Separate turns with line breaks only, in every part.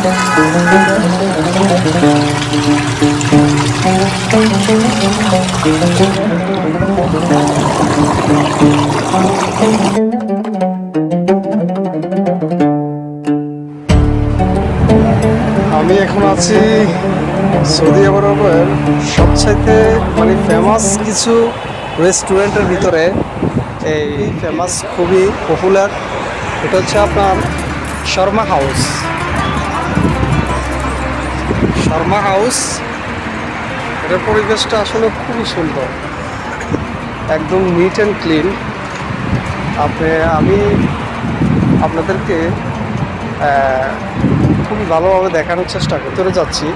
আমি এখন আছি সৌদি আরবের সবচাইতে ফেমাস কিছু রেস্টুরেন্টের ভিতরে। এই ফেমাস খুবই পপুলার, এটা হচ্ছে আপনার শর্মা হাউস। শর্মা হাউস এটার পরিবেশটা আসলে খুবই সুন্দর, একদম নিট অ্যান্ড ক্লিন। আমি আপনাদেরকে খুবই ভালোভাবে দেখানোর চেষ্টা করে যাচ্ছি।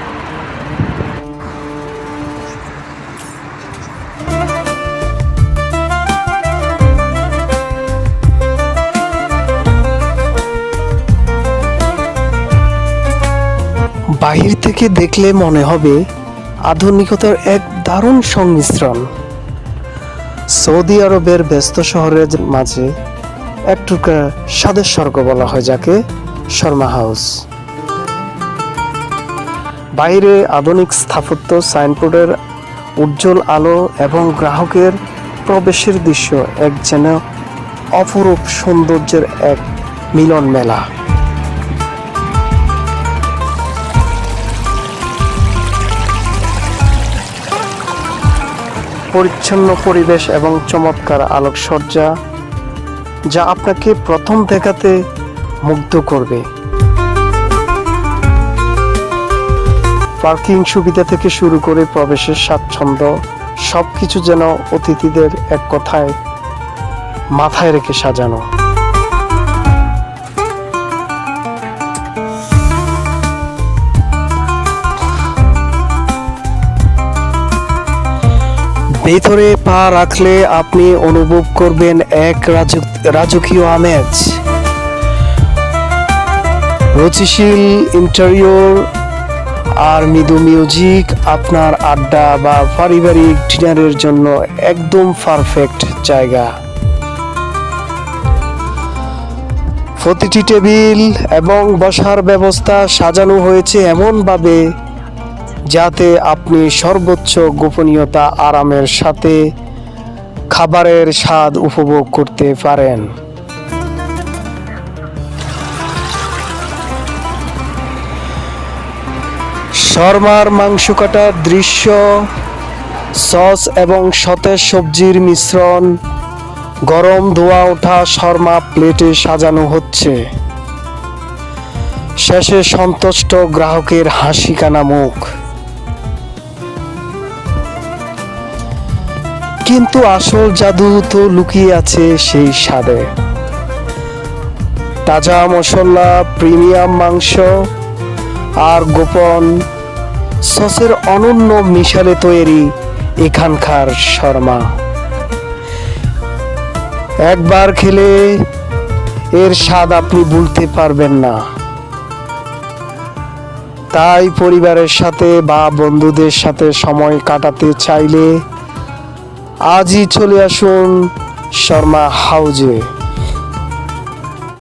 বাহির থেকে দেখলে মনে হবে আধুনিকতার এক দারুণ সংমিশ্রণ। সৌদি আরবের ব্যস্ত শহরের মাঝে এক টুকরা স্বাদের স্বর্গ বলা হয় যাকে শর্মা হাউস। বাইরে আধুনিক স্থাপত্য, সাইনবোর্ডের উজ্জ্বল আলো এবং গ্রাহকের প্রবেশের দৃশ্য এক যেন অপরূপ সৌন্দর্যের এক মিলন মেলা। পরিচ্ছন্ন পরিবেশ এবং চমৎকার আলোকসজ্জা যা আপনাকে প্রথম দেখাতে মুগ্ধ করবে। পার্কিং সুবিধা থেকে শুরু করে প্রবেশের স্বাচ্ছন্দ্য সবকিছু যেন অতিথিদের এক কথায় মাথায় রেখে সাজানো। ভেতরে পা রাখলে আপনি অনুভব করবেন এক রাজকীয় আমেজ। রুচিশীল ইন্টেরিয়র আর মৃদু মিউজিক আপনার আড্ডা বা পারিবারিক ডিনারের জন্য একদম পারফেক্ট জায়গা। প্রতিটি টেবিল এবং বসার ব্যবস্থা সাজানো হয়েছে এমনভাবে যাতে আপনি সর্বোচ্চ গোপনীয়তা আরামের সাথে খাবারের স্বাদ উপভোগ করতে পারেন। শর্মার মাংস কাটার দৃশ্য, সস এবং সতেজ সবজির মিশ্রণ, গরম ধোয়া ওঠা শর্মা প্লেটে সাজানো হচ্ছে। শেষে সন্তুষ্ট গ্রাহকের হাসি কানা মুখ। কিন্তু আসল জাদু তো লুকিয়ে আছে সেই স্বাদে। তাজা মশলা, প্রিমিয়াম মাংস আর গোপন সসের অনন্য মিশালে তৈরি এখানকার শর্মা। একবার খেলে এর স্বাদ আপনি ভুলতে পারবেন না। তাই পরিবারের সাথে বা বন্ধুদের সাথে সময় কাটাতে চাইলে আজই চলে আসুন শর্মা হাউজে।